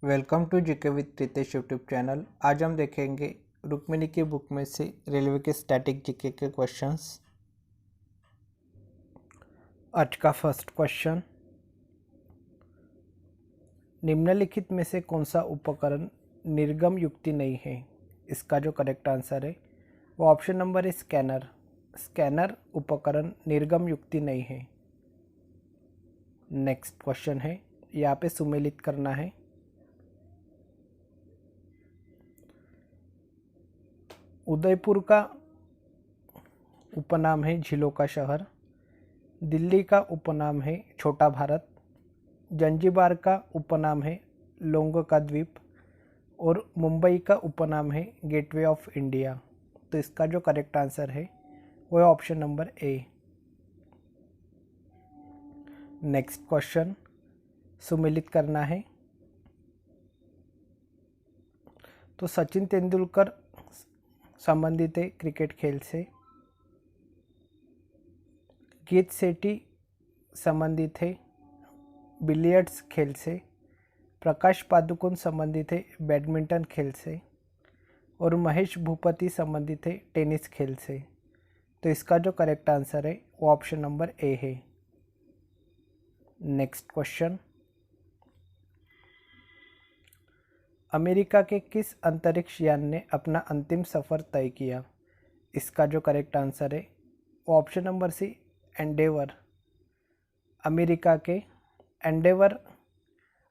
Welcome to GK with Ritesh YouTube channel. आज हम देखेंगे रुक्मिणी की बुक में से रेलवे के स्टैटिक जीके के क्वेश्चंस। आज का फर्स्ट क्वेश्चन, निम्नलिखित में से कौन सा उपकरण निर्गम युक्ति नहीं है? इसका जो करेक्ट आंसर है वो ऑप्शन नंबर है स्कैनर। स्कैनर उपकरण निर्गम युक्ति नहीं है। नेक्स्ट क्वेश्चन है, यहाँ पे सुमेलित करना है। उदयपुर का उपनाम है झीलों का शहर, दिल्ली का उपनाम है छोटा भारत, जंजीबार का उपनाम है लोंगो का द्वीप और मुंबई का उपनाम है गेटवे ऑफ इंडिया। तो इसका जो करेक्ट आंसर है वो है option number A. Next question, सुमेलित करना है। तो सचिन तेंदुलकर संबंधित है क्रिकेट खेल से, गीत सेठी संबंधित है बिलियर्ड्स खेल से, प्रकाश पादुकोण संबंधित है बैडमिंटन खेल से और महेश भूपति संबंधित है टेनिस खेल से। तो इसका जो करेक्ट आंसर है वो ऑप्शन नंबर ए है। नेक्स्ट क्वेश्चन, अमेरिका के किस अंतरिक्ष यान ने अपना अंतिम सफ़र तय किया? इसका जो करेक्ट आंसर है वो option number C Endeavour. America के एंडेवर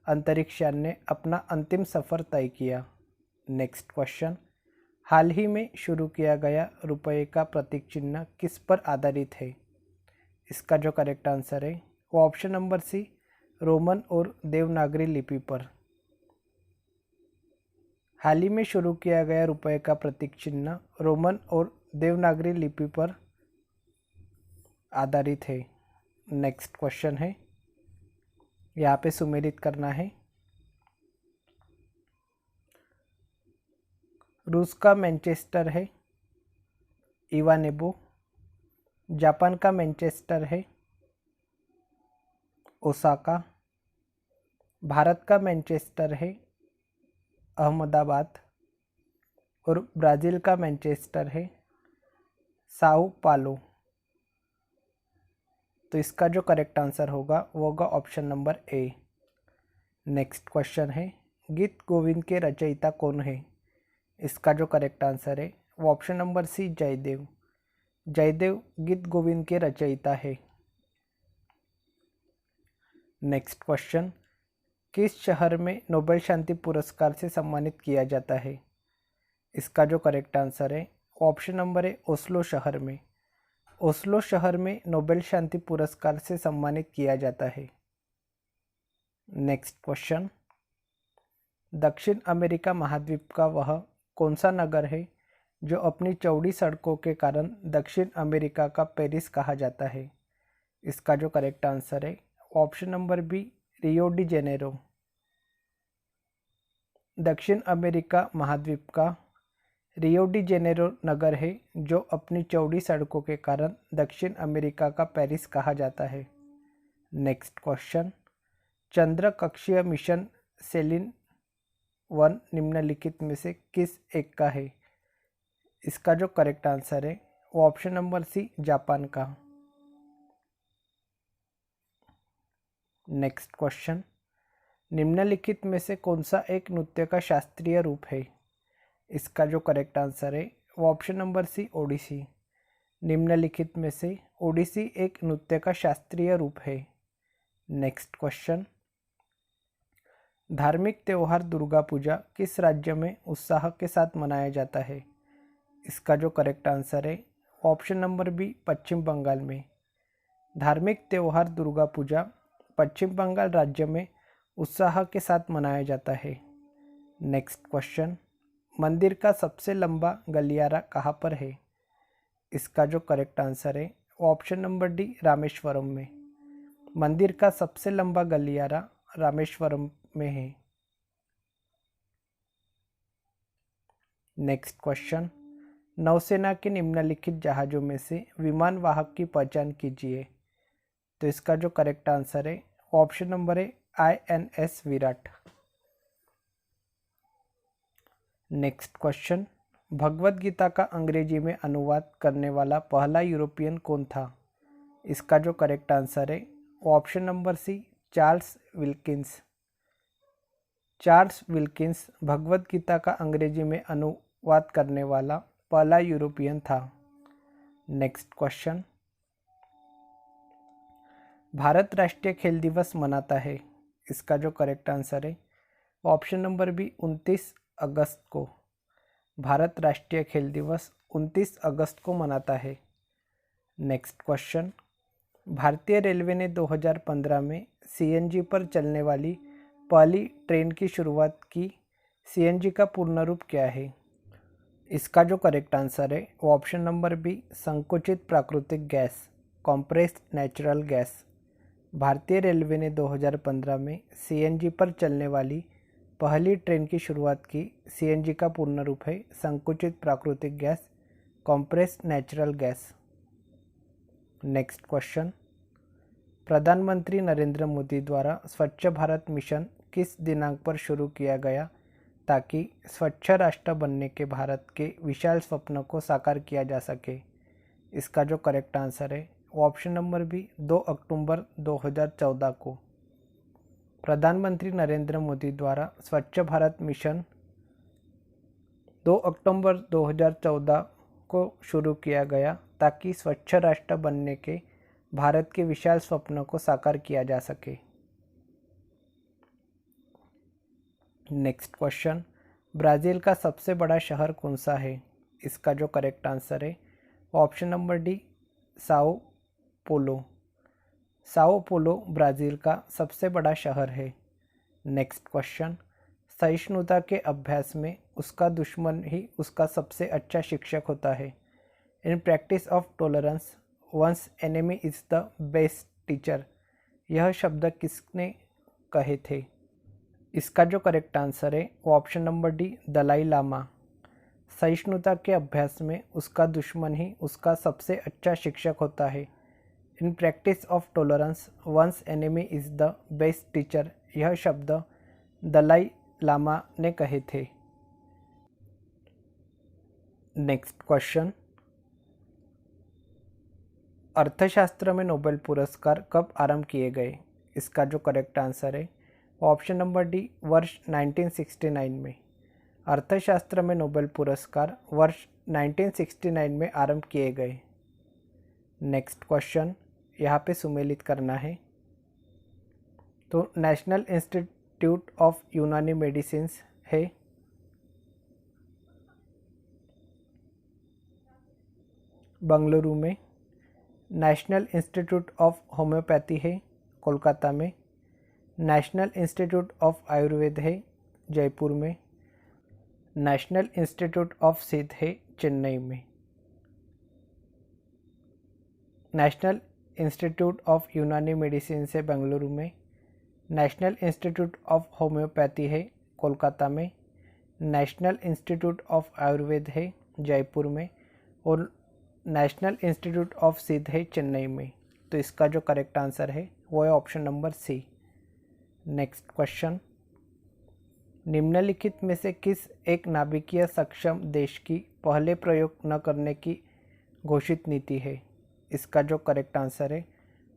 अंतरिक्ष यान ने अपना अंतिम सफ़र तय किया। नेक्स्ट क्वेश्चन, हाल ही में शुरू किया गया रुपये का प्रतीक चिन्ह किस पर आधारित है? इसका जो करेक्ट आंसर है वो ऑप्शन नंबर सी रोमन और देवनागरी लिपि पर। हाल ही में शुरू किया गया रुपये का प्रतीक चिन्ह रोमन और देवनागरी लिपि पर आधारित है। नेक्स्ट क्वेश्चन है, यहाँ पे सुमेलित करना है। रूस का मैनचेस्टर है इवानेबो, जापान का मैनचेस्टर है ओसाका, भारत का मैनचेस्टर है अहमदाबाद और ब्राज़ील का मैनचेस्टर है साओ पालो। तो इसका जो करेक्ट आंसर होगा वो होगा option number A. Next question है, गीत गोविंद के रचयिता कौन है? इसका जो करेक्ट आंसर है वो option number C Jayadev. Jayadev Geet Govind के रचयिता है। नेक्स्ट क्वेश्चन, किस शहर में नोबेल शांति पुरस्कार से सम्मानित किया जाता है? इसका जो करेक्ट आंसर है ऑप्शन नंबर है ओस्लो शहर में। ओस्लो शहर में नोबेल शांति पुरस्कार से सम्मानित किया जाता है। नेक्स्ट क्वेश्चन, दक्षिण अमेरिका महाद्वीप का वह कौन सा नगर है जो अपनी चौड़ी सड़कों के कारण दक्षिण अमेरिका का पेरिस कहा जाता है? इसका जो करेक्ट आंसर है option number B Rio de Janeiro. दक्षिण अमेरिका महाद्वीप का रियो डी जेनेरो नगर है जो अपनी चौड़ी सड़कों के कारण दक्षिण अमेरिका का पेरिस कहा जाता है। नेक्स्ट क्वेश्चन, चंद्र कक्षीय मिशन सेलिन 1 निम्नलिखित में से किस एक का है? इसका जो करेक्ट आंसर है वो ऑप्शन नंबर सी जापान का। नेक्स्ट क्वेश्चन, निम्नलिखित में से कौन सा एक नृत्य का शास्त्रीय रूप है? इसका जो करेक्ट आंसर है वो ऑप्शन नंबर सी ओडिसी। निम्नलिखित में से ओडिसी एक नृत्य का शास्त्रीय रूप है। नेक्स्ट क्वेश्चन, धार्मिक त्यौहार दुर्गा पूजा किस राज्य में उत्साह के साथ मनाया जाता है? इसका जो करेक्ट आंसर है ऑप्शन नंबर बी पश्चिम बंगाल में। धार्मिक त्यौहार दुर्गा पूजा पश्चिम बंगाल राज्य में उत्साह के साथ मनाया जाता है। नेक्स्ट क्वेश्चन, मंदिर का सबसे लंबा गलियारा कहाँ पर है? इसका जो करेक्ट आंसर है वो ऑप्शन नंबर डी रामेश्वरम में। मंदिर का सबसे लंबा गलियारा रामेश्वरम में है। नेक्स्ट क्वेश्चन, नौसेना के निम्नलिखित जहाज़ों में से विमान वाहक की पहचान कीजिए। तो इसका जो करेक्ट आंसर है ऑप्शन नंबर है INS विराट। नेक्स्ट क्वेश्चन, भगवत गीता का अंग्रेजी में अनुवाद करने वाला पहला यूरोपियन कौन था? इसका जो करेक्ट आंसर है वो option number C, Charles Wilkins. Charles Wilkins Bhagavad Gita का अंग्रेजी में अनुवाद करने वाला पहला यूरोपियन था। नेक्स्ट क्वेश्चन, भारत राष्ट्रीय खेल दिवस मनाता है। इसका जो करेक्ट आंसर है ऑप्शन नंबर बी, 29 अगस्त को। भारत राष्ट्रीय खेल दिवस 29 अगस्त को मनाता है। नेक्स्ट क्वेश्चन, भारतीय रेलवे ने 2015 में सीएनजी पर चलने वाली पहली ट्रेन की शुरुआत की। सीएनजी का पूर्ण रूप क्या है? इसका जो करेक्ट आंसर है वो ऑप्शन नंबर बी, संकुचित प्राकृतिक गैस, कॉम्प्रेस्ड नेचुरल गैस। भारतीय रेलवे ने 2015 में सीएनजी पर चलने वाली पहली ट्रेन की शुरुआत की। सीएनजी का पूर्ण रूप है संकुचित प्राकृतिक gas, compressed natural gas. Next question, प्रधानमंत्री नरेंद्र मोदी द्वारा स्वच्छ भारत मिशन किस दिनांक पर शुरू किया गया ताकि स्वच्छ राष्ट्र बनने के भारत के विशाल स्वप्न को साकार किया जा सके? इसका जो करेक्ट आंसर है वो ऑप्शन नंबर बी, 2 अक्टूबर 2014 को। प्रधानमंत्री नरेंद्र मोदी द्वारा स्वच्छ भारत मिशन 2 अक्टूबर 2014 को शुरू किया गया ताकि स्वच्छ राष्ट्र बनने के भारत के विशाल स्वप्नों को साकार किया जा सके। नेक्स्ट क्वेश्चन, ब्राज़ील का सबसे बड़ा शहर कौन सा है? इसका जो करेक्ट आंसर है option number D, Sao Paulo. Sao Paulo Brazil का सबसे बड़ा शहर है। नेक्स्ट क्वेश्चन, सहिष्णुता के अभ्यास में उसका दुश्मन ही उसका सबसे अच्छा शिक्षक होता है। In practice of tolerance one's enemy is the best teacher. यह शब्द किसने कहे थे? इसका जो करेक्ट आंसर है वो option number D, Dalai Lama. सहिष्णुता के अभ्यास में उसका दुश्मन ही उसका सबसे अच्छा शिक्षक होता है। In practice of tolerance one's enemy is the best teacher. यह शब्द दलाई लामा ने कहे थे। नेक्स्ट क्वेश्चन, अर्थशास्त्र में नोबेल पुरस्कार कब आरंभ किए गए? इसका जो करेक्ट आंसर है ऑप्शन नंबर डी, वर्ष 1969 में। अर्थशास्त्र में नोबेल पुरस्कार वर्ष 1969 में आरंभ किए गए। नेक्स्ट क्वेश्चन, यहाँ पे सुमेलित करना है। तो नेशनल इंस्टीट्यूट ऑफ यूनानी मेडिसिन है, बंगलुरु में। नेशनल इंस्टीट्यूट ऑफ होम्योपैथी है, कोलकाता में। नेशनल इंस्टीट्यूट ऑफ आयुर्वेद है, जयपुर में। नेशनल इंस्टीट्यूट ऑफ सिद्ध है, चेन्नई में। नेशनल इंस्टीट्यूट ऑफ यूनानी मेडिसिन है, बेंगलुरु में। नेशनल इंस्टीट्यूट ऑफ होम्योपैथी है, कोलकाता में। नेशनल इंस्टीट्यूट ऑफ आयुर्वेद है, जयपुर में। और नेशनल इंस्टीट्यूट ऑफ सिद्ध है, चेन्नई में। तो इसका जो करेक्ट आंसर है वो है option number C. Next question, निम्नलिखित में से किस एक नाभिकीय सक्षम देश की पहले प्रयोग न करने की घोषित नीति है? इसका जो करेक्ट आंसर है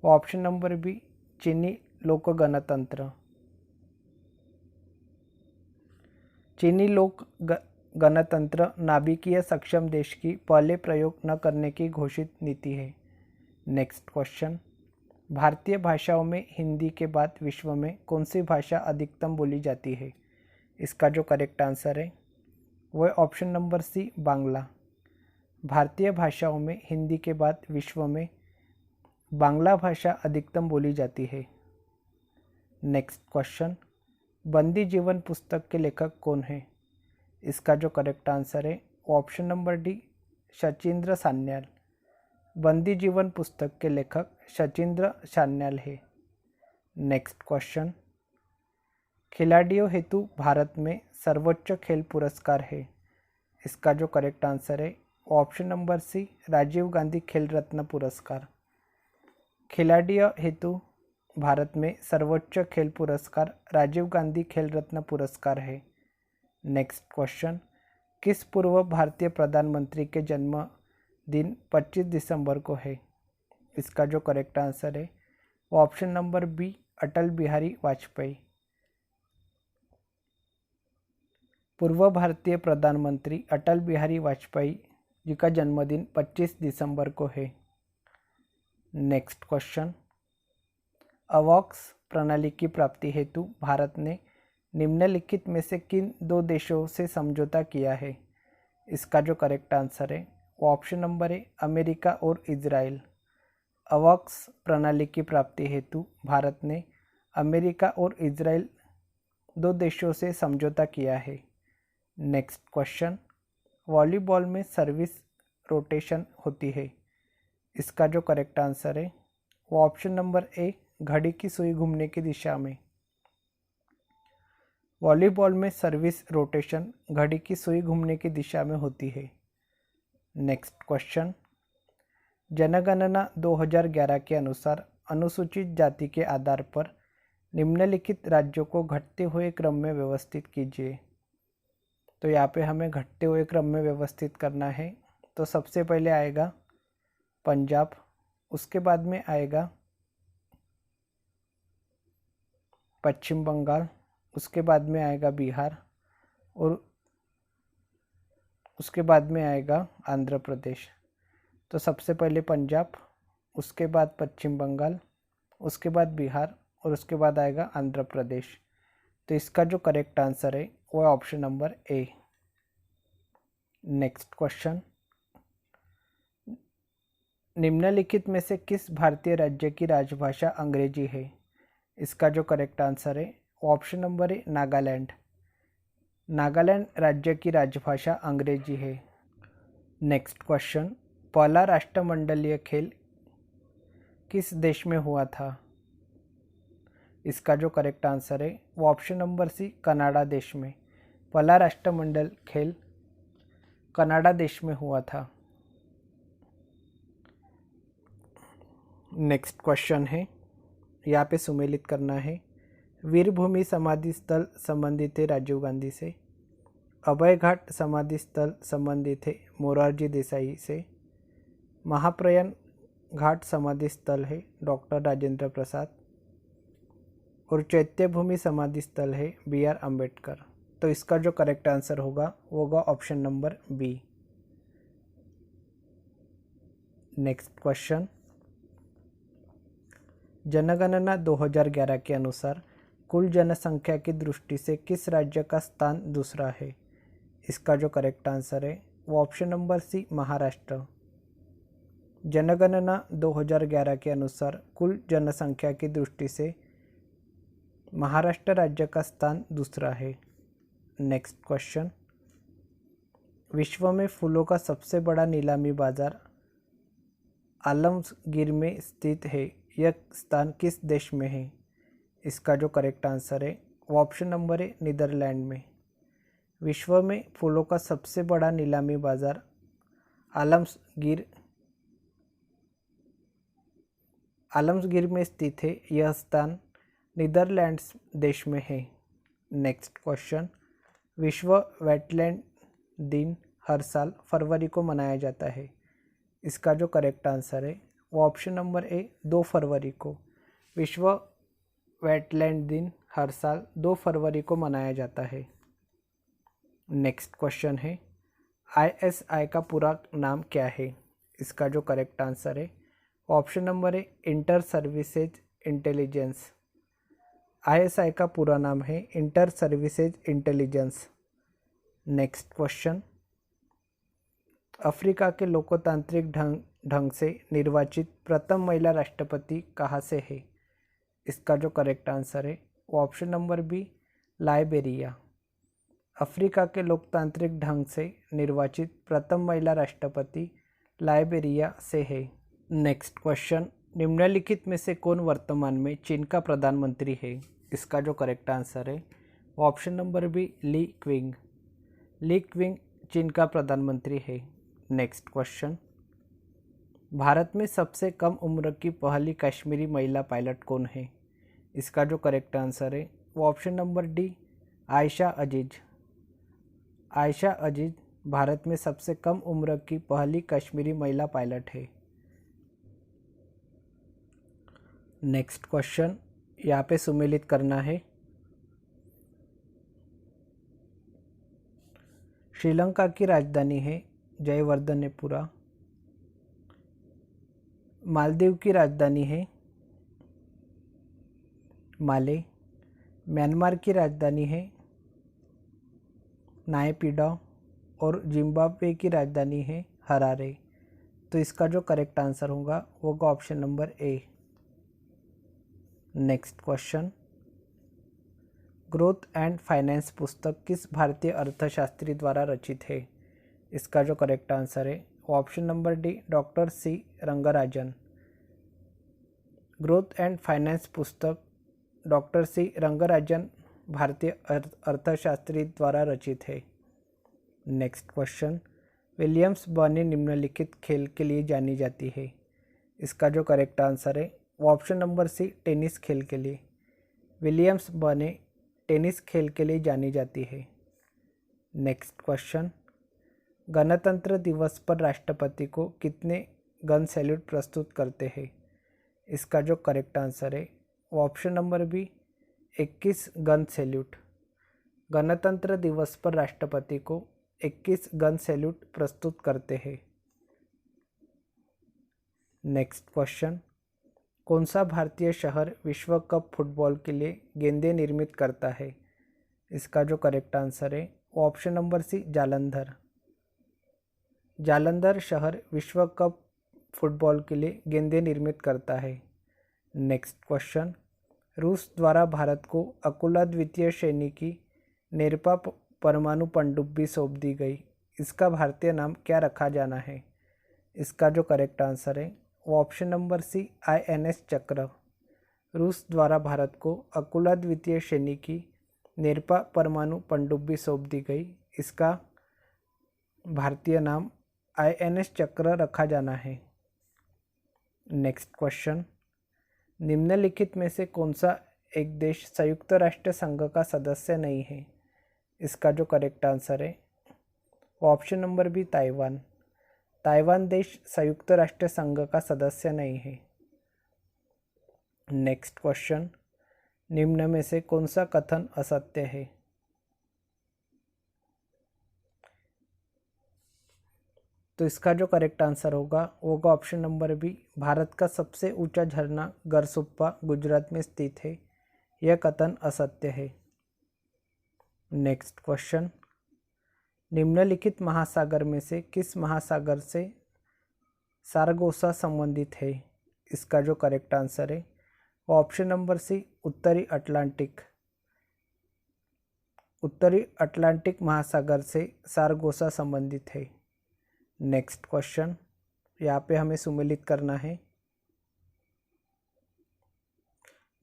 वो ऑप्शन नंबर बी, चीनी लोक गणतंत्र। चीनी लोक गणतंत्र नाभिकीय सक्षम देश की पहले प्रयोग न करने की घोषित नीति है। नेक्स्ट क्वेश्चन, भारतीय भाषाओं में हिंदी के बाद विश्व में कौन सी भाषा अधिकतम बोली जाती है? इसका जो करेक्ट आंसर है वो है ऑप्शन नंबर सी, बांग्ला। भारतीय भाषाओं में हिंदी के बाद विश्व में बांग्ला भाषा अधिकतम बोली जाती है। नेक्स्ट क्वेश्चन, बंदी जीवन पुस्तक के लेखक कौन है? इसका जो करेक्ट आंसर है वो option number D, Shachindra Sanyal. बंदी जीवन पुस्तक के लेखक शचीन्द्र सान्याल है। नेक्स्ट क्वेश्चन, खिलाड़ियों हेतु भारत में सर्वोच्च खेल पुरस्कार है। इसका जो करेक्ट आंसर है वो option number C, Rajiv Gandhi Khel Ratna पुरस्कार। खिलाड़ियों हेतु भारत में सर्वोच्च खेल पुरस्कार राजीव गांधी खेल रत्न पुरस्कार है। नेक्स्ट क्वेश्चन, किस पूर्व भारतीय प्रधानमंत्री के जन्म दिन 25 दिसंबर को है? इसका जो करेक्ट आंसर है वो option number B, Atal Bihari Vajpayee. पूर्व भारतीय प्रधानमंत्री अटल बिहारी वाजपेयी जी का जन्मदिन 25 दिसंबर को है। नेक्स्ट क्वेश्चन, अवॉक्स प्रणाली की प्राप्ति हेतु भारत ने निम्नलिखित में से किन दो देशों से समझौता किया है? इसका जो करेक्ट आंसर है वो ऑप्शन नंबर है अमेरिका और इजराइल। अवॉक्स प्रणाली की प्राप्ति हेतु भारत ने अमेरिका और इजराइल दो देशों से समझौता किया है। नेक्स्ट क्वेश्चन, वॉलीबॉल में सर्विस रोटेशन होती है। इसका जो करेक्ट आंसर है वो ऑप्शन नंबर ए, घड़ी की सुई घूमने की दिशा में। वॉलीबॉल में सर्विस रोटेशन घड़ी की सुई घूमने की दिशा में होती है। नेक्स्ट क्वेश्चन, जनगणना 2011 के अनुसार अनुसूचित जाति के आधार पर निम्नलिखित राज्यों को घटते हुए क्रम में व्यवस्थित कीजिए। तो यहाँ पे हमें घटते हुए क्रम में व्यवस्थित करना है। तो सबसे पहले आएगा पंजाब, उसके बाद में आएगा पश्चिम बंगाल, उसके बाद में आएगा बिहार और उसके बाद में आएगा आंध्र प्रदेश। तो सबसे पहले पंजाब, उसके बाद पश्चिम बंगाल, उसके बाद बिहार और उसके बाद आएगा आंध्र प्रदेश। तो इसका जो करेक्ट आंसर है वो है option number A. Next question, निम्नलिखित में से किस भारतीय राज्य की राजभाषा अंग्रेजी है? इसका जो करेक्ट आंसर है वो ऑप्शन नंबर है नागालैंड। नागालैंड राज्य की राजभाषा अंग्रेजी है। नेक्स्ट क्वेश्चन, पहला राष्ट्रमंडलीय खेल किस देश में हुआ था? इसका जो करेक्ट आंसर है वो ऑप्शन नंबर सी, कनाडा देश में। पहला राष्ट्रमंडल खेल कनाडा देश में हुआ था। नेक्स्ट क्वेश्चन है, यहाँ पे सुमेलित करना है। वीरभूमि समाधि स्थल संबंधित है राजीव गांधी से, अभय घाट समाधि स्थल संबंधित है मोरारजी देसाई से, महाप्रयाण घाट समाधि स्थल है डॉक्टर राजेंद्र प्रसाद और चैत्यभूमि समाधि स्थल है बी.आर. अम्बेडकर। तो इसका जो करेक्ट आंसर होगा वो होगा option number B. Next question, जनगणना 2011 के अनुसार कुल जनसंख्या की दृष्टि से किस राज्य का स्थान दूसरा है? इसका जो करेक्ट आंसर है वो ऑप्शन नंबर सी, महाराष्ट्र। जनगणना 2011 के अनुसार कुल जनसंख्या की दृष्टि से महाराष्ट्र राज्य का स्थान दूसरा है। नेक्स्ट क्वेश्चन, विश्व में फूलों का सबसे बड़ा नीलामी बाजार आलमगीर में स्थित है। यह स्थान किस देश में है? इसका जो करेक्ट आंसर है वो ऑप्शन नंबर है नीदरलैंड में। विश्व में फूलों का सबसे बड़ा नीलामी बाजार आलमगीर में स्थित है। यह स्थान नीदरलैंड्स देश में है। नेक्स्ट क्वेश्चन, विश्व वेटलैंड दिन हर साल फरवरी को मनाया जाता है। इसका जो करेक्ट आंसर है वो ऑप्शन नंबर ए, 2 फरवरी को। विश्व वेटलैंड दिन हर साल 2 फरवरी को मनाया जाता है। नेक्स्ट क्वेश्चन है, ISI का पूरा नाम क्या है? इसका जो करेक्ट आंसर है ऑप्शन नंबर है इंटर सर्विसेज इंटेलिजेंस। ISI का पूरा नाम है inter services intelligence. Next question, Africa के लोकतांत्रिक ढंग से निर्वाचित प्रथम महिला राष्ट्रपति कहाँ से है? इसका जो करेक्ट आंसर है वो option number B, Liberia. Africa के लोकतांत्रिक ढंग से निर्वाचित प्रथम महिला राष्ट्रपति लाइबेरिया से है। नेक्स्ट क्वेश्चन, निम्नलिखित में से कौन वर्तमान में चीन का प्रधानमंत्री है? इसका जो करेक्ट आंसर है वो ऑप्शन नंबर बी, ली क्विंग। ली क्विंग चीन का प्रधानमंत्री है। नेक्स्ट क्वेश्चन, भारत में सबसे कम उम्र की पहली कश्मीरी महिला पायलट कौन है? इसका जो करेक्ट आंसर है वो ऑप्शन नंबर डी, आयशा अजीज। आयशा अजीज भारत में सबसे कम उम्र की पहली कश्मीरी महिला पायलट है? नेक्स्ट क्वेश्चन यहाँ पे सुमेलित करना है। श्रीलंका की राजधानी है जयवर्धनेपुरा। मालदीव की राजधानी है माले। म्यांमार की राजधानी है नायपीडा और जिम्बाब्वे की राजधानी है हरारे। तो इसका जो करेक्ट आंसर होगा वो होगा option number A. Next question, growth and finance पुस्तक किस भारतीय अर्थशास्त्री द्वारा रचित है? इसका जो करेक्ट आंसर है वो option number D, doctor C Rangarajan. Growth and finance पुस्तक डॉक्टर सी रंगराजन भारतीय अर्थशास्त्री द्वारा रचित है। नेक्स्ट क्वेश्चन, विलियम्स बर्नी निम्नलिखित खेल के लिए जानी जाती है? इसका जो करेक्ट आंसर है वो ऑप्शन नंबर सी, टेनिस खेल के लिए। विलियम्स बर्नी टेनिस खेल के लिए जानी जाती है। नेक्स्ट क्वेश्चन, गणतंत्र दिवस पर राष्ट्रपति को कितने गन सैल्यूट प्रस्तुत करते हैं? इसका जो करेक्ट आंसर है वो option number B, 21 gun salute. गणतंत्र दिवस पर राष्ट्रपति को 21 गन सैल्यूट प्रस्तुत करते हैं। नेक्स्ट क्वेश्चन, कौन सा भारतीय शहर विश्व कप फुटबॉल के लिए गेंदें निर्मित करता है? इसका जो करेक्ट आंसर है वो option number C, Jalandhar. Jalandhar शहर विश्व कप फुटबॉल के लिए गेंदें निर्मित करता है। नेक्स्ट क्वेश्चन, रूस द्वारा भारत को अकुला द्वितीय श्रेणी की नेरपा परमाणु पनडुब्बी सौंप दी गई। इसका भारतीय नाम क्या रखा जाना है? इसका जो करेक्ट आंसर है वो ऑप्शन नंबर सी, INS चक्र। रूस द्वारा भारत को अकुला द्वितीय श्रेणी की नेरपा परमाणु पनडुब्बी सौंप दी गई। इसका भारतीय नाम INS चक्र रखा जाना है। नेक्स्ट क्वेश्चन, निम्नलिखित में से कौन सा एक देश संयुक्त राष्ट्र संघ का सदस्य नहीं है? इसका जो करेक्ट आंसर है वो option number B, Taiwan. Taiwan देश संयुक्त राष्ट्र संघ का सदस्य नहीं है। नेक्स्ट क्वेश्चन, निम्न में से कौन सा कथन असत्य है? तो इसका जो करेक्ट आंसर होगा वो होगा ऑप्शन नंबर बी, भारत का सबसे ऊंचा झरना गरसुप्पा गुजरात में स्थित है। यह कथन असत्य है। नेक्स्ट क्वेश्चन, निम्नलिखित महासागर में से किस महासागर से सारगोसा संबंधित है? इसका जो करेक्ट आंसर है वो ऑप्शन नंबर सी, उत्तरी अटलांटिक। उत्तरी अटलांटिक महासागर से सारगोसा संबंधित है। नेक्स्ट क्वेश्चन, यहाँ पे हमें सुमेलित करना है।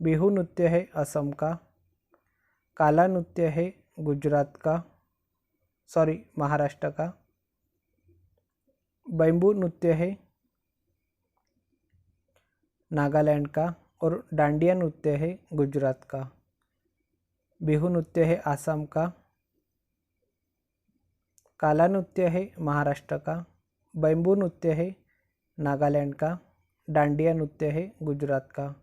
बिहू नृत्य है असम का, काला नृत्य है गुजरात का, महाराष्ट्र का, बैम्बू नृत्य है नागालैंड का और डांडिया नृत्य है गुजरात का। बिहू नृत्य है आसाम का, काला नृत्य है महाराष्ट्र का, बैम्बू नृत्य है नागालैंड का, डांडिया नृत्य है गुजरात का।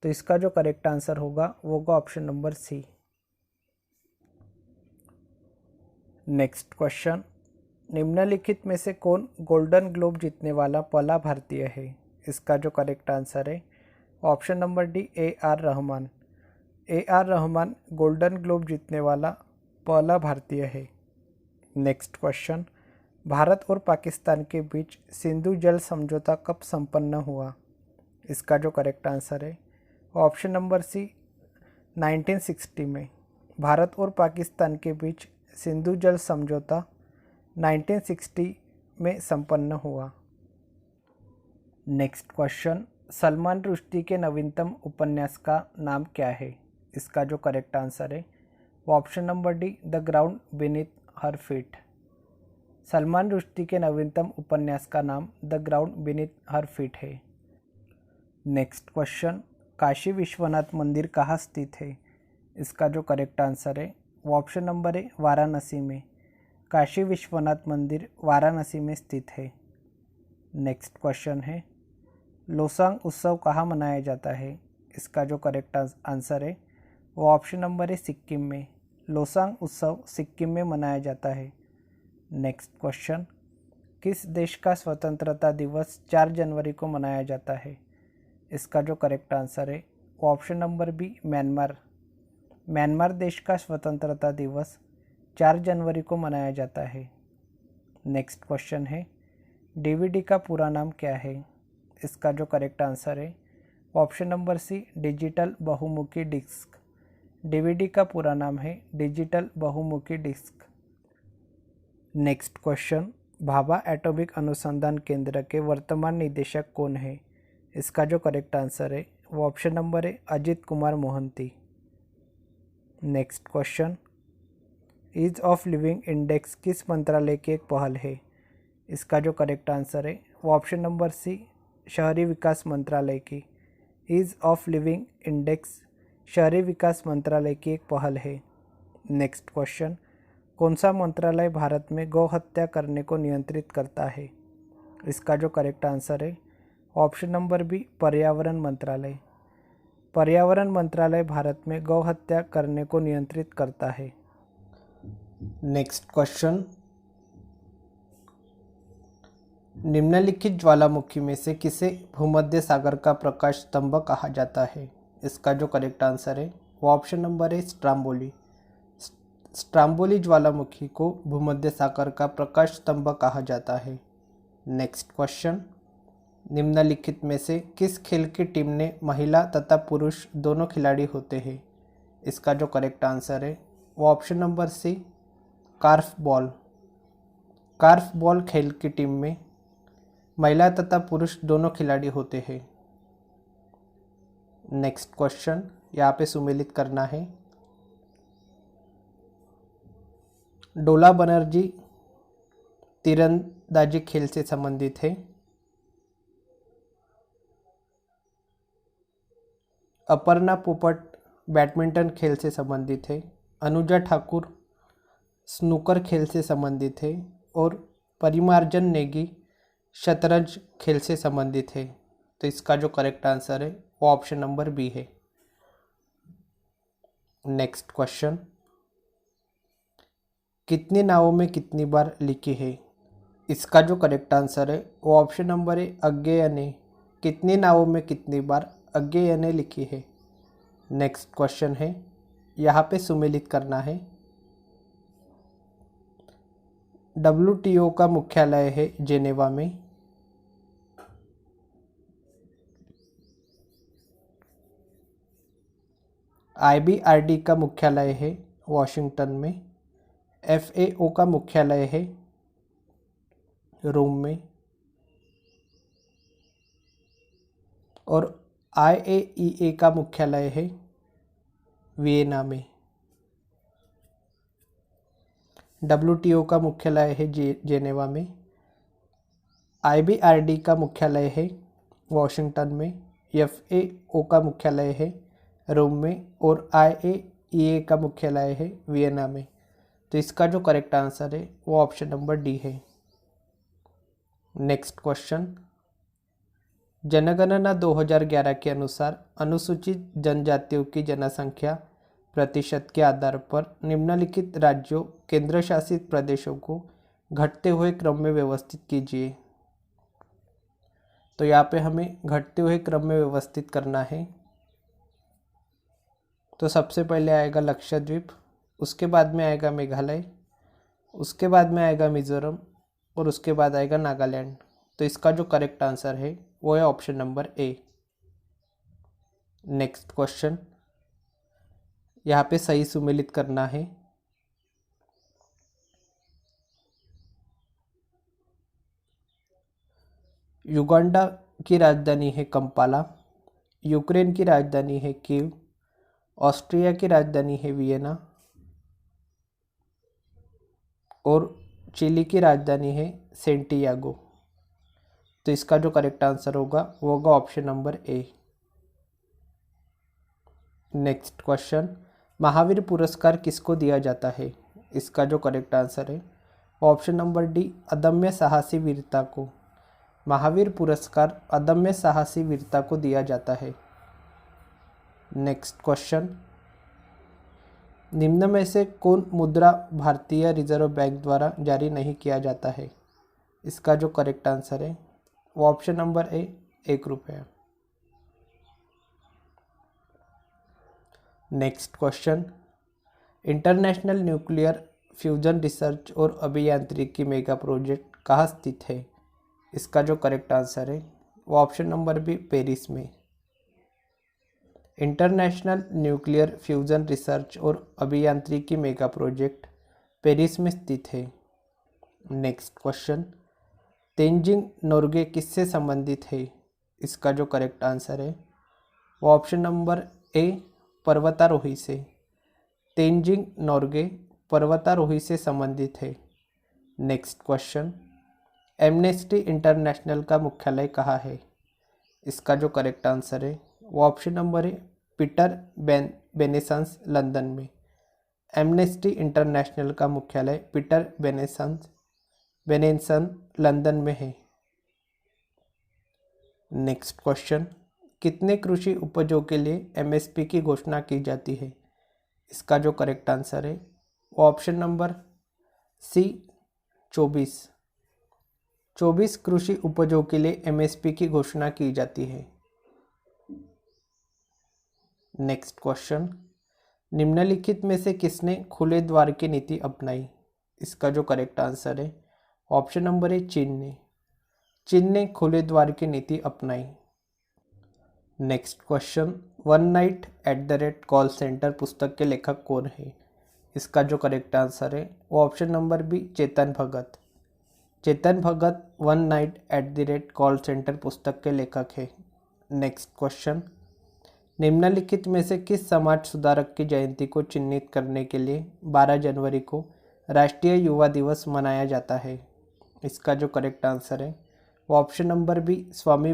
तो इसका जो करेक्ट आंसर होगा वो होगा option number C. Next question, निम्नलिखित में से कौन गोल्डन ग्लोब जीतने वाला पहला भारतीय है? इसका जो करेक्ट आंसर है option number D, AR Rahman. AR Rahman golden globe जीतने वाला पहला भारतीय है। नेक्स्ट क्वेश्चन, भारत और पाकिस्तान के बीच सिंधु जल समझौता कब संपन्न हुआ? इसका जो करेक्ट आंसर है ऑप्शन नंबर सी, 1960 में। भारत और पाकिस्तान के बीच सिंधु जल समझौता 1960 में संपन्न हुआ। नेक्स्ट क्वेश्चन, सलमान रुश्दी के नवीनतम उपन्यास का नाम क्या है? इसका जो करेक्ट आंसर है वो option number D, the ground beneath her feet. Salman Rushdie के नवीनतम उपन्यास का नाम the ground beneath her feet है। नेक्स्ट क्वेश्चन, काशी विश्वनाथ मंदिर कहाँ स्थित है? इसका जो करेक्ट आंसर है वो ऑप्शन नंबर है, वाराणसी में। काशी विश्वनाथ मंदिर वाराणसी में स्थित है। नेक्स्ट क्वेश्चन है, लोसांग उत्सव कहाँ मनाया जाता है? इसका जो करेक्ट आंसर है वो ऑप्शन नंबर है सिक्किम में। लोसांग उत्सव सिक्किम में मनाया जाता है। नेक्स्ट क्वेश्चन, किस देश का स्वतंत्रता दिवस 4 जनवरी को मनाया जाता है? इसका जो करेक्ट आंसर है वो option number B Myanmar. Myanmar देश का स्वतंत्रता दिवस 4 जनवरी को मनाया जाता है। नेक्स्ट क्वेश्चन है, डीवीडी का पूरा नाम क्या है? इसका जो करेक्ट आंसर है ऑप्शन नंबर सी डिजिटल बहुमुखी डिस्क। डीवीडी का पूरा नाम है डिजिटल बहुमुखी disc. Next question, Bhabha atomic अनुसंधान केंद्र के वर्तमान निदेशक कौन है? इसका जो करेक्ट आंसर है वो ऑप्शन नंबर है Ajit Kumar Mohanty. Next question, ease of living index किस मंत्रालय की एक पहल है? इसका जो करेक्ट आंसर है वो ऑप्शन नंबर सी शहरी विकास मंत्रालय की। ईज ऑफ लिविंग इंडेक्स शहरी विकास मंत्रालय की एक पहल है। नेक्स्ट क्वेश्चन, कौन सा मंत्रालय भारत में गौ हत्या करने को नियंत्रित करता है? इसका जो करेक्ट आंसर है ऑप्शन नंबर बी पर्यावरण मंत्रालय। पर्यावरण मंत्रालय भारत में गौ हत्या करने को नियंत्रित करता है। नेक्स्ट क्वेश्चन, निम्नलिखित ज्वालामुखी में से किसे भूमध्य सागर का प्रकाश स्तंभ कहा जाता है? इसका जो करेक्ट आंसर है वो ऑप्शन नंबर है स्ट्राम्बोली। स्ट्राम्बोली ज्वालामुखी को भूमध्य सागर का प्रकाश स्तंभ कहा जाता है। नेक्स्ट क्वेश्चन, निम्नलिखित में से किस खेल की टीम में महिला तथा पुरुष दोनों खिलाड़ी होते हैं? इसका जो करेक्ट आंसर है वो option number C korfball. Korfball खेल की टीम में महिला तथा पुरुष दोनों खिलाड़ी होते हैं। नेक्स्ट क्वेश्चन, यहाँ पे सुमेलित करना है। डोला बनर्जी तीरंदाजी खेल से संबंधित है। अपर्णा पोपट बैडमिंटन खेल से संबंधित है। अनुजा ठाकुर स्नूकर खेल से संबंधित है और परिमार्जन नेगी शतरंज खेल से संबंधित है। तो इसका जो करेक्ट आंसर है वो ऑप्शन नंबर बी है। नेक्स्ट क्वेश्चन, कितनी नावों में कितनी बार लिखी है? इसका जो करेक्ट आंसर है वो ऑप्शन नंबर है अज्ञेय ने। कितनी नावों में कितनी बार अज्ञेय ने लिखी है। नेक्स्ट क्वेश्चन है, यहाँ पे सुमेलित करना है। WTO का मुख्यालय है जेनेवा में। IBRD का मुख्यालय है वॉशिंगटन में। FAO का मुख्यालय है रोम में और IAEA का मुख्यालय है वियना में। WTO का मुख्यालय है जेनेवा में। IBRD का मुख्यालय है वॉशिंगटन में। FAO का मुख्यालय है रोम में और IAEA का मुख्यालय है वियना में। तो इसका जो करेक्ट आंसर है वो ऑप्शन नंबर डी है। नेक्स्ट क्वेश्चन, जनगणना 2011 के अनुसार अनुसूचित जनजातियों की जनसंख्या प्रतिशत के आधार पर निम्नलिखित राज्यों केंद्र शासित प्रदेशों को घटते हुए क्रम में व्यवस्थित कीजिए। तो यहाँ पे हमें घटते हुए क्रम में व्यवस्थित करना है। तो सबसे पहले आएगा लक्षद्वीप, उसके बाद में आएगा मेघालय, उसके बाद में आएगा मिजोरम और उसके बाद आएगा नागालैंड। तो इसका जो करेक्ट आंसर है वो है option number A. Next question, यहाँ पे सही सुमेलित करना है। युगांडा की राजधानी है कंपाला, यूक्रेन की राजधानी है कीव, ऑस्ट्रिया की राजधानी है वियना और चिली की राजधानी है सेंटियागो। तो इसका जो करेक्ट आंसर होगा वो होगा option number A. Next question, Mahavir पुरस्कार किसको दिया जाता है? इसका जो करेक्ट आंसर है ऑप्शन नंबर डी अदम्य साहसी वीरता को। महावीर पुरस्कार अदम्य साहसी वीरता को दिया जाता है। नेक्स्ट क्वेश्चन, निम्न में से कौन मुद्रा भारतीय रिजर्व बैंक द्वारा जारी नहीं किया जाता है? इसका जो करेक्ट आंसर है वो ऑप्शन नंबर ए 1 रुपया। Next question, international nuclear fusion research और अभियांत्रिकी मेगा प्रोजेक्ट कहाँ स्थित है? इसका जो करेक्ट आंसर है वो ऑप्शन नंबर बी पेरिस में। इंटरनेशनल न्यूक्लियर फ्यूजन रिसर्च और अभियांत्रिकी मेगा प्रोजेक्ट पेरिस में स्थित है। नेक्स्ट क्वेश्चन, तेंजिंग नोर्गे किससे संबंधित है? इसका जो करेक्ट आंसर है वो ऑप्शन नंबर ए पर्वतारोही से। तेंजिंग नोर्गे पर्वतारोही से संबंधित है। नेक्स्ट क्वेश्चन, एमनेस्टी इंटरनेशनल का मुख्यालय कहाँ है? इसका जो करेक्ट आंसर है वो ऑप्शन नंबर है पीटर बेनेसंस लंदन में। एमनेस्टी इंटरनेशनल का मुख्यालय पीटर बेनेसन लंदन में है। नेक्स्ट क्वेश्चन, कितने कृषि उपजों के लिए एमएसपी की घोषणा की जाती है? इसका जो करेक्ट आंसर है वो ऑप्शन नंबर सी 24 कृषि उपजों के लिए एमएसपी की घोषणा की जाती है। नेक्स्ट क्वेश्चन, निम्नलिखित में से किसने खुले द्वार की नीति अपनाई? इसका जो करेक्ट आंसर है ऑप्शन नंबर ए चीन ने खुले द्वार की नीति अपनाई। Next question, one night at the rate call centre पुस्तक के लेखक कौन है? इसका जो करेक्ट आंसर है वो option number B Chetan Bhagat one night at the rate call centre पुस्तक के लेखक है। नेक्स्ट क्वेश्चन, निम्नलिखित में से किस समाज सुधारक की जयंती को चिन्हित करने के लिए 12 जनवरी को राष्ट्रीय युवा दिवस मनाया जाता है? इसका जो करेक्ट आंसर है वो option number B Swami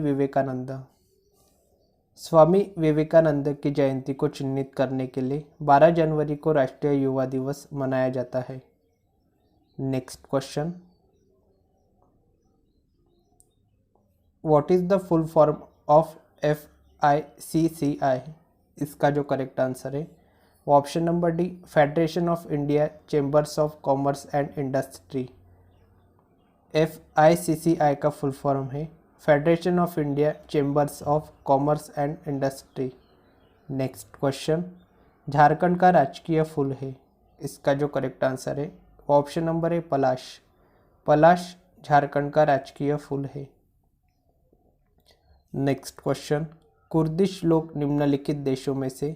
Vivekananda की जयंती को चिन्हित करने के लिए 12 जनवरी को राष्ट्रीय युवा दिवस मनाया जाता है। Next question, what is the full form of FICCI? इसका जो करेक्ट आंसर है वो option number D federation of India chambers of commerce and industry. FICCI का फुल फॉर्म है federation of India chambers of commerce and industry. Next question, Jharkhand का राजकीय फूल है? इसका जो करेक्ट आंसर है वो ऑप्शन नंबर है पलाश झारखंड का राजकीय फूल है। नेक्स्ट क्वेश्चन, कुर्दिश लोग निम्नलिखित देशों में से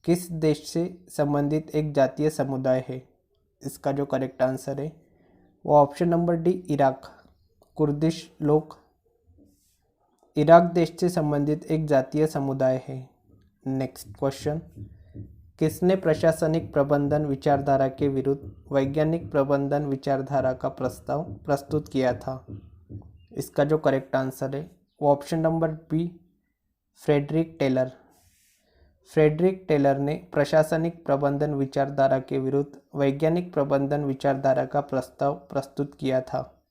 किस देश से संबंधित एक जातीय समुदाय है? इसका जो करेक्ट आंसर है वो option number D Iraq. Kurdish लोग इराक देश से संबंधित एक जातीय समुदाय है। नेक्स्ट क्वेश्चन, किसने प्रशासनिक प्रबंधन विचारधारा के विरुद्ध वैज्ञानिक प्रबंधन विचारधारा का प्रस्ताव प्रस्तुत किया था? इसका जो करेक्ट आंसर है वो option number B Frederick Taylor ने प्रशासनिक प्रबंधन विचारधारा के विरुद्ध वैज्ञानिक प्रबंधन विचारधारा का प्रस्ताव प्रस्तुत किया था।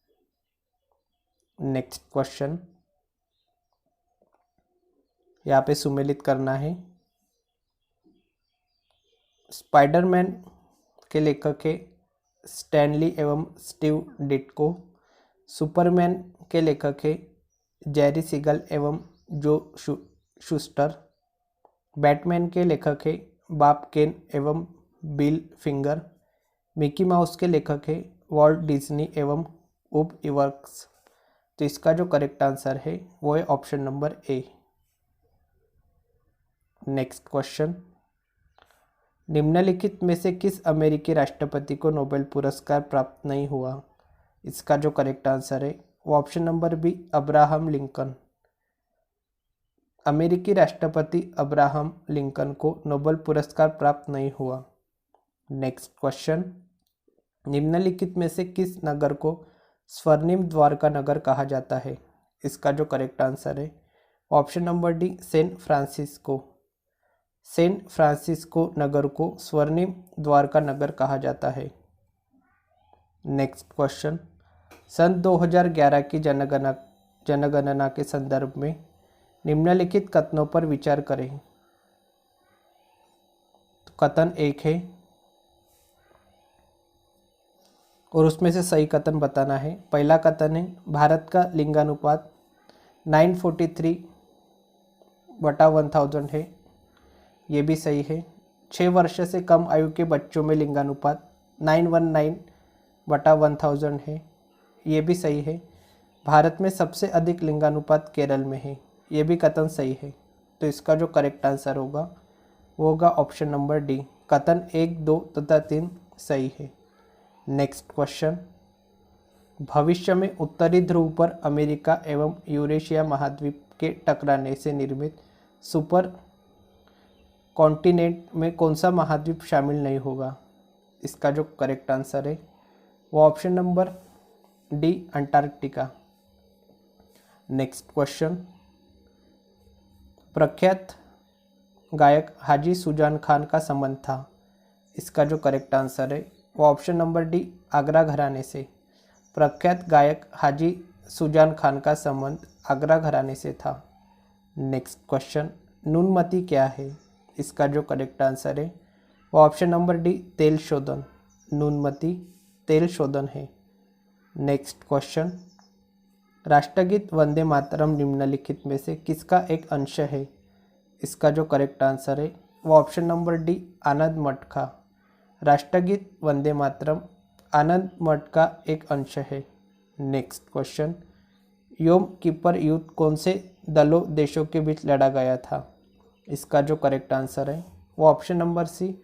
नेक्स्ट क्वेश्चन, यहाँ पे सुमेलित करना है। स्पाइडरमैन के लेखक है स्टैनली एवं स्टीव डिट्को। सुपरमैन के लेखक है जेरी सिगल एवं जो शूस्टर। बैटमैन के लेखक है बॉब केन एवं बिल फिंगर। मिकी माउस के लेखक है वॉल्ट डिज्नी एवं उब इवर्क्स। तो इसका जो करेक्ट आंसर है वो है option number A. Next question, निम्नलिखित में से किस अमेरिकी राष्ट्रपति को नोबेल पुरस्कार प्राप्त नहीं हुआ? इसका जो करेक्ट आंसर है वो option number B Abraham Lincoln. अमेरिकी राष्ट्रपति अब्राहम लिंकन को नोबेल पुरस्कार प्राप्त नहीं हुआ। नेक्स्ट क्वेश्चन, निम्नलिखित में से किस नगर को स्वर्णिम द्वार का नगर कहा जाता है? इसका जो करेक्ट आंसर है option number D San Francisco नगर को स्वर्णिम द्वार का नगर कहा जाता है। नेक्स्ट क्वेश्चन, सन 2011 की जनगणना के संदर्भ में निम्नलिखित कथनों पर विचार करें। तो कथन 1 है और उसमें से सही कथन बताना है। पहला कथन है, भारत का लिंगानुपात 943/1000 है, ये भी सही है। 6 वर्ष से कम आयु के बच्चों में लिंगानुपात 919/1000 है, ये भी सही है। भारत में सबसे अधिक लिंगानुपात केरल में है, ये भी कथन सही है। तो इसका जो करेक्ट आंसर होगा वो होगा ऑप्शन नंबर डी, कथन 1, 2 तथा 3 सही है। नेक्स्ट क्वेश्चन, भविष्य में उत्तरी ध्रुव पर अमेरिका एवं यूरेशिया महाद्वीप के टकराने से निर्मित सुपर कॉन्टिनेंट में कौन सा महाद्वीप शामिल नहीं होगा। इसका जो करेक्ट आंसर है वो option number D, Antarctica. Next question, प्रख्यात गायक हाजी सुजान खान का संबंध था। इसका जो करेक्ट आंसर है वो ऑप्शन नंबर डी, आगरा घराने से। प्रख्यात गायक हाजी सुजान खान का संबंध आगरा घराने से था। नेक्स्ट क्वेश्चन, नुनमती क्या है। इसका जो करेक्ट आंसर है वो ऑप्शन नंबर डी, तेल शोधन। नुनमती तेल शोधन है। नेक्स्ट क्वेश्चन, राष्ट्रगीत वंदे मातरम निम्नलिखित में से किसका एक अंश है। इसका जो करेक्ट आंसर है वो ऑप्शन नंबर डी, आनंद मठ का। राष्ट्रगीत वंदे मातरम आनंद मठ का एक अंश है। नेक्स्ट क्वेश्चन, योम किपर युद्ध कौन से दलों देशों के बीच लड़ा गया था। इसका जो करेक्ट आंसर है वो ऑप्शन नंबर सी,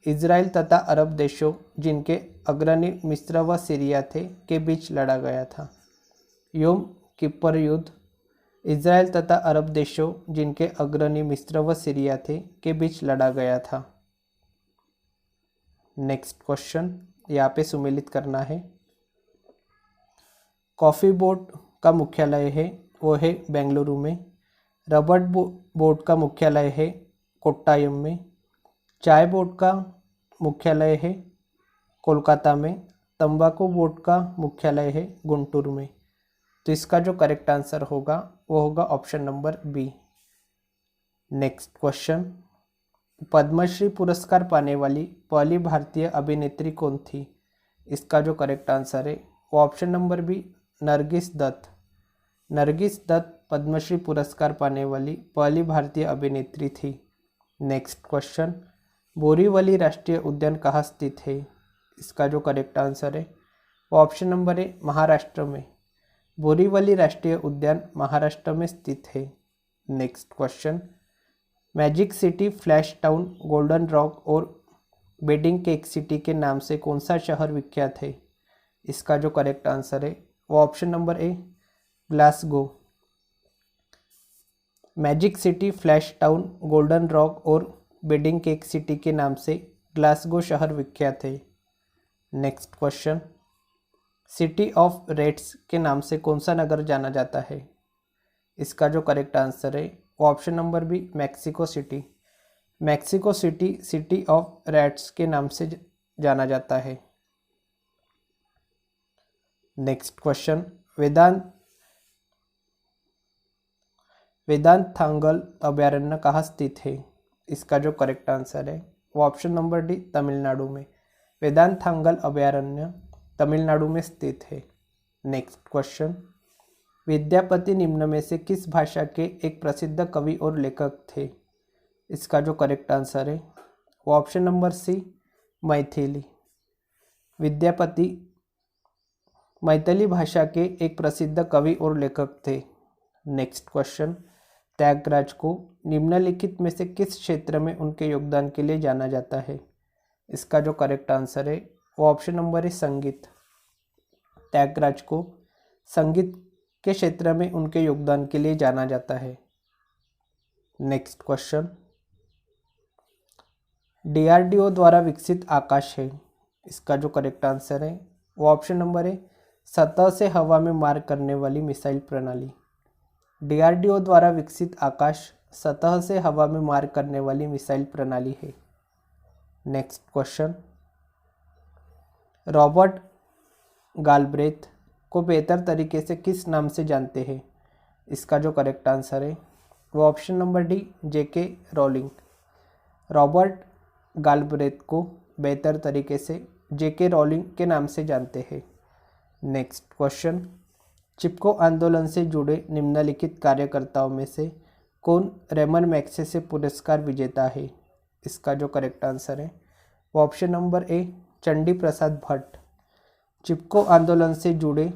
इजराइल तथा अरब देशों जिनके अग्रणी मिस्र व सीरिया थे के बीच लड़ा गया था। योम किपर युद्ध इजराइल तथा अरब देशों जिनके अग्रणी मिस्र व सीरिया थे के बीच लड़ा गया था। नेक्स्ट क्वेश्चन, यहाँ पे सुमेलित करना है। कॉफ़ी बोर्ड का मुख्यालय है वो है बेंगलुरु में। रबड़ बोर्ड का मुख्यालय है कोट्टायम में। चाय बोर्ड का मुख्यालय है कोलकाता में। तंबाकू बोर्ड का मुख्यालय है गुंटूर में। तो इसका जो करेक्ट आंसर होगा वो होगा option number B. Next question, Padma Shri पुरस्कार पाने वाली पहली भारतीय अभिनेत्री कौन थी। इसका जो करेक्ट आंसर है वो option number B, Nargis Dutt. Nargis Dutt Padma Shri पुरस्कार पाने वाली पहली भारतीय अभिनेत्री थी। नेक्स्ट क्वेश्चन, बोरीवली राष्ट्रीय उद्यान कहाँ स्थित है। इसका जो करेक्ट आंसर है वो ऑप्शन नंबर ए, महाराष्ट्र में। बोरीवली राष्ट्रीय उद्यान महाराष्ट्र में स्थित है। Next question, magic city, flash town, golden rock और बेडिंग केक सिटी के नाम से कौन सा शहर विख्यात है। इसका जो करेक्ट आंसर है वो option number A, Glasgow. Magic city, flash town, golden rock और बेडिंग केक सिटी के नाम से ग्लासगो शहर विख्यात है। Next question, city of reds के नाम से कौन सा नगर जाना जाता है। इसका जो करेक्ट आंसर है वो option number B, Mexico city. Mexico city city of reds के नाम से जाना जाता है। नेक्स्ट क्वेश्चन, वेदांतांगल अभयारण्य कहाँ स्थित है। इसका जो करेक्ट आंसर है वो ऑप्शन नंबर डी, तमिलनाडु में। वेदांतांगल अभयारण्य तमिलनाडु में स्थित है। नेक्स्ट क्वेश्चन, विद्यापति निम्न में से किस भाषा के एक प्रसिद्ध कवि और लेखक थे। इसका जो करेक्ट आंसर है वो option number C, Maithili. Vidyapati Maithili भाषा के एक प्रसिद्ध कवि और लेखक थे। नेक्स्ट क्वेश्चन, त्यागराज को निम्नलिखित में से किस क्षेत्र में उनके योगदान के लिए जाना जाता है। इसका जो करेक्ट आंसर है वो ऑप्शन नंबर है, संगीत। त्यागराज को संगीत के क्षेत्र में उनके योगदान के लिए जाना जाता है। नेक्स्ट क्वेश्चन, डीआरडीओ द्वारा विकसित आकाश है। इसका जो करेक्ट आंसर है वो ऑप्शन नंबर है, सतह से हवा में मार करने वाली मिसाइल प्रणाली। डीआरडीओ द्वारा विकसित आकाश सतह से हवा में मार करने वाली मिसाइल प्रणाली है। नेक्स्ट क्वेश्चन, रॉबर्ट गालब्रेथ को बेहतर तरीके से किस नाम से जानते हैं? इसका जो करेक्ट आंसर है वो ऑप्शन नंबर डी, जेके रोलिंग। रॉबर्ट गालब्रेथ को बेहतर तरीके से जेके रोलिंग के नाम से जानते हैं। नेक्स्ट क्वेश्चन, चिपको आंदोलन से जुड़े निम्नलिखित कार्यकर्ताओं में से कौन रेमन मैग्सेसे पुरस्कार विजेता है? इसका जो करेक्ट आंसर है वो ऑप्शन नंबर ए, चंडी प्रसाद भट्ट। चिपको आंदोलन से जुड़े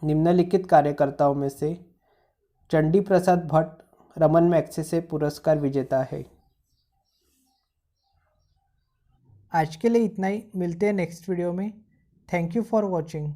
निम्नलिखित कार्यकर्ताओं में से चंडी प्रसाद भट्ट रमन मैग्सेसे पुरस्कार विजेता है। आज के लिए इतना ही, मिलते हैं नेक्स्ट वीडियो में। Thank you for watching.